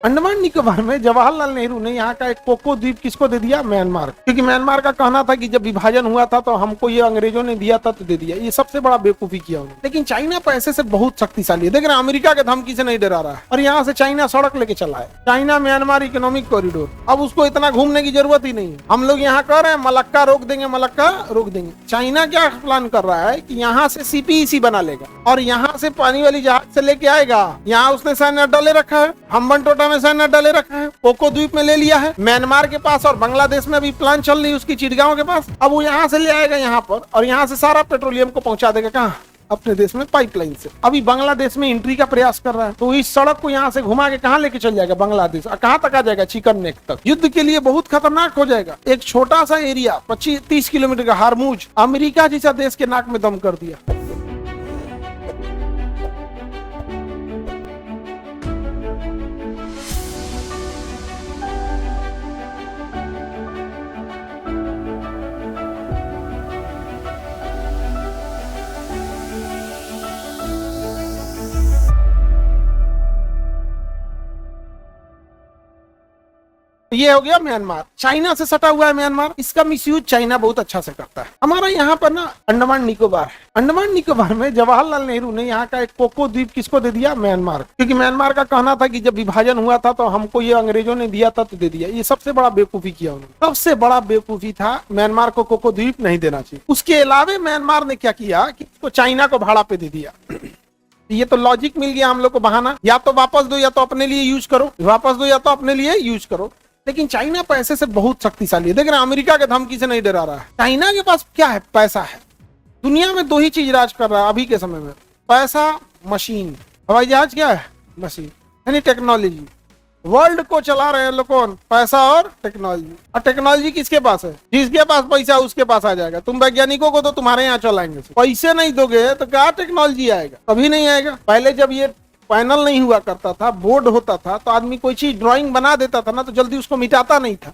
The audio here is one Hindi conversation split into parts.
अंडमान निकोबार में जवाहरलाल नेहरू ने यहाँ का एक कोको द्वीप किसको दे दिया? म्यांमार। क्योंकि म्यांमार का कहना था कि जब विभाजन हुआ था तो हमको ये अंग्रेजों ने दिया था तो दे दिया। ये सबसे बड़ा बेवकूफी किया उन्होंने। लेकिन चाइना पैसे से बहुत शक्तिशाली है। देख रहे हैं अमेरिका के धमकी से नहीं डरा रहा है और यहाँ से चाइना सड़क लेके चला है। China Myanmar economic corridor. अब उसको इतना घूमने की जरूरत ही नहीं है। हम लोग यहाँ कह रहे हैं मलक्का रोक देंगे, मलक्का रोक देंगे। चाइना क्या प्लान कर रहा है कि यहाँ से सीपीईसी बना लेगा और यहाँ से पानी वाली जहाज से लेके आएगा। यहाँ उसने सैन्य अड्डा ले रखा है, हम्बनटोटा में सैन्य अड्डा ले रखा है, कोको द्वीप में ले लिया है, म्यांमार के पास और बांग्लादेश में अभी प्लान चल रही है उसकी, चिटगांव के पास। अब वो यहाँ से ले आएगा यहाँ पर और यहाँ से सारा पेट्रोलियम को पहुंचा देगा कहाँ? अपने देश में पाइपलाइन से। अभी बांग्लादेश में एंट्री का प्रयास कर रहा है तो इस सड़क को यहाँ से घुमा के कहाँ लेके चल जाएगा? बांग्लादेश। और कहाँ तक आ जाएगा? चिकन नेक तक। युद्ध के लिए बहुत खतरनाक हो जाएगा। एक छोटा सा एरिया 25-30 किलोमीटर का हारमूज अमेरिका जैसा देश के नाक में दम कर दिया। ये हो गया म्यांमार। चाइना से सटा हुआ है म्यांमार। इसका मिसयूज चाइना बहुत अच्छा से करता है। हमारा यहाँ पर ना अंडमान निकोबार है। अंडमान निकोबार में जवाहरलाल नेहरू ने यहाँ का एक कोको द्वीप किसको दे दिया? म्यांमार। क्योंकि म्यांमार का कहना था कि जब विभाजन हुआ था तो हमको ये अंग्रेजों ने दिया था तो दे दिया। ये सबसे बड़ा बेवकूफी किया उन्होंने। सबसे बड़ा बेवकूफी था म्यांमार को कोको द्वीप नहीं देना चाहिए। उसके अलावा म्यांमार ने क्या किया कि इसको चाइना को भाड़ा पे दे दिया। ये तो लॉजिक मिल गया हम लोग को बहाना, या तो वापस दो या तो अपने लिए यूज करो, वापस दो या तो अपने लिए यूज करो। लेकिन चाइना पैसे से बहुत शक्तिशाली है। देख रहे हैं अमेरिका के धमकी से नहीं डरा रहा है। चाइना के पास क्या है? पैसा है। दुनिया में 2 ही चीज राज कर रहा है अभी के समय में, पैसा, मशीन। हवाई जहाज क्या है? मशीन, यानी टेक्नोलॉजी। वर्ल्ड को चला रहे हैं लोग कौन? पैसा और टेक्नोलॉजी। और टेक्नोलॉजी किसके पास है? जिसके पास पैसा उसके पास आ जाएगा। तुम वैज्ञानिकों को तो तुम्हारे यहाँ चलाएंगे। पैसे नहीं दोगे तो क्या टेक्नोलॉजी आएगा? कभी नहीं आएगा। पहले जब ये पैनल नहीं हुआ करता था, बोर्ड होता था, तो आदमी कोई चीज ड्राइंग बना देता था ना तो जल्दी उसको मिटाता नहीं था।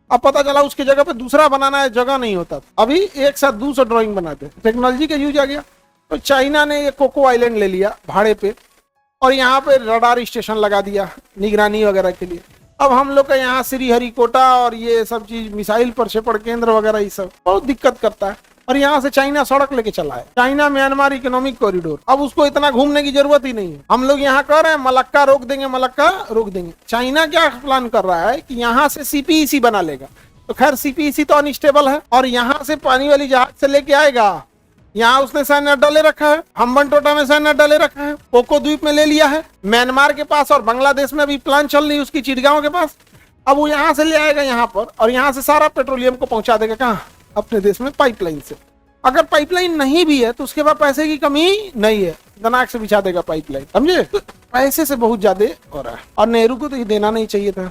अब पता चला उसकी जगह पे दूसरा बनाना है, जगह नहीं होता था। अभी एक साथ 200 ड्राइंग बनाते। टेक्नोलॉजी का यूज आ गया। तो चाइना ने ये कोको आइलैंड ले लिया भाड़े पे और यहाँ पे रडार स्टेशन लगा दिया निगरानी वगैरह के लिए। अब हम लोग का यहाँ श्रीहरिकोटा और ये सब चीज मिसाइल प्रक्षेपण केंद्र वगैरह ये सब बहुत दिक्कत करता है। और यहाँ से चाइना सड़क लेके चला है। China Myanmar economic corridor. अब उसको इतना घूमने की जरूरत ही नहीं है। हम लोग यहाँ कह रहे हैं मलक्का रोक देंगे, मलक्का रोक देंगे। चाइना क्या प्लान कर रहा है कि यहाँ से सीपीईसी बना लेगा। तो खैर सीपीईसी तो अनस्टेबल है और यहाँ से पानी वाली जहाज से लेके आएगा। यहाँ उसने सैन्य अड्डा ले रखा है, हम्बनटोटा में सैन्य अड्डा ले रखा है, कोको द्वीप में ले लिया है, म्यांमार के पास और बांग्लादेश में अभी प्लान चल रही है उसकी, चिटगांव के पास। अब वो यहाँ से ले आएगा यहाँ पर और यहाँ से सारा पेट्रोलियम को पहुंचा देगा कहाँ? अपने देश में पाइपलाइन से। अगर पाइपलाइन नहीं भी है तो उसके बाद पैसे की कमी नहीं है, दिमाग से बिछा देगा पाइपलाइन। समझे? तो पैसे से बहुत ज्यादा हो रहा है और नेहरू को तो ये देना नहीं चाहिए था।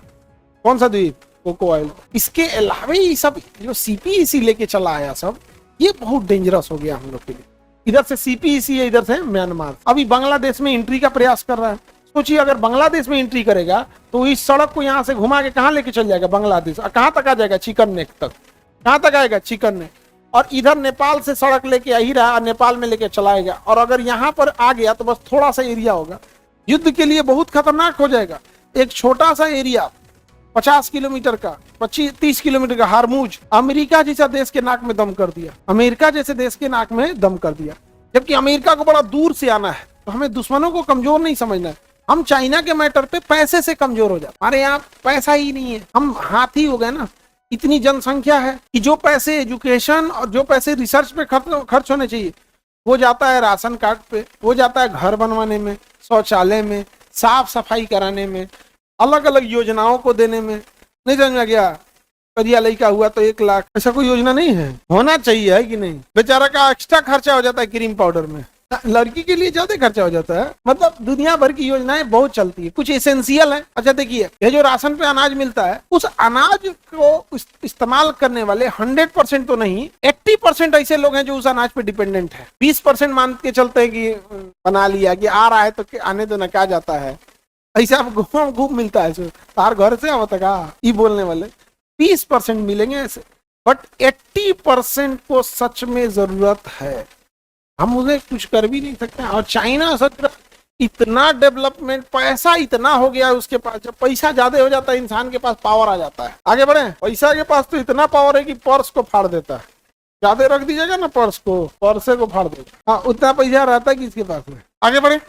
कौन सा द्वीप? Coco Island. इसके अलावा ये सब जो सीपीईसी लेके चला आया सब, ये बहुत डेंजरस हो गया हम लोग के लिए। इधर से सीपीईसी है, इधर से म्यांमार। अभी बांग्लादेश में एंट्री का प्रयास कर रहा है। सोचिए अगर बांग्लादेश में एंट्री करेगा तो इस सड़क को यहाँ से घुमा के कहाँ लेके चल जाएगा? बांग्लादेश। और कहाँ तक आ जाएगा? चिकन नेक तक। कहाँ तक आएगा? Chicken neck. और इधर नेपाल से सड़क लेके आ ही रहा, नेपाल में लेके चलाएगा। और अगर यहाँ पर आ गया तो बस थोड़ा सा एरिया होगा। युद्ध के लिए बहुत खतरनाक हो जाएगा। एक छोटा सा एरिया 50 किलोमीटर का, 25-30 किलोमीटर का हारमूज अमेरिका जैसा देश के नाक में दम कर दिया। अमेरिका जैसे देश के नाक में दम कर दिया। जबकि अमेरिका को बड़ा दूर से आना है। तो हमें दुश्मनों को कमजोर नहीं समझना है। हम चाइना के मैटर पे पैसे से कमजोर हो जाते। हमारे यहाँ पैसा ही नहीं है, हम हाथी हो गए ना। इतनी जनसंख्या है कि जो पैसे एजुकेशन और जो पैसे रिसर्च पे खर्च होने चाहिए वो जाता है राशन कार्ड पे, वो जाता है घर बनवाने में, शौचालय में, साफ सफाई कराने में, अलग अलग योजनाओं को देने में। नहीं समझ में गया? करिया लड़का हुआ तो 1 लाख, ऐसा कोई योजना नहीं है। होना चाहिए, है कि नहीं? बेचारा का एक्स्ट्रा खर्चा हो जाता है क्रीम पाउडर में, लड़की के लिए ज्यादा खर्चा हो जाता है। मतलब दुनिया भर की योजनाएं बहुत चलती है, कुछ एसेंशियल है। अच्छा देखिए, ये जो राशन पे अनाज मिलता है, उस अनाज को इस्तेमाल करने वाले 100% तो नहीं, 80% ऐसे लोग हैं जो उस अनाज पे डिपेंडेंट है। 20% मान के चलते हैं कि बना लिया कि आ रहा है तो आने दो ना, क्या जाता है। ऐसा घूम मिलता है तार घर से आवता का ये बोलने वाले 20% मिलेंगे ऐसे, बट 80% को सच में जरूरत है। हम उन्हें कुछ कर भी नहीं सकते। और चाइना सच इतना डेवलपमेंट, पैसा इतना हो गया है उसके पास। जब पैसा ज्यादा हो जाता है इंसान के पास पावर आ जाता है। आगे बढ़े, पैसा के पास तो इतना पावर है कि पर्स को फाड़ देता है। ज्यादा रख दीजिएगा ना पर्स को, पर्से को फाड़ देगा। हाँ, उतना पैसा रहता है किसके पास में। आगे बढ़े,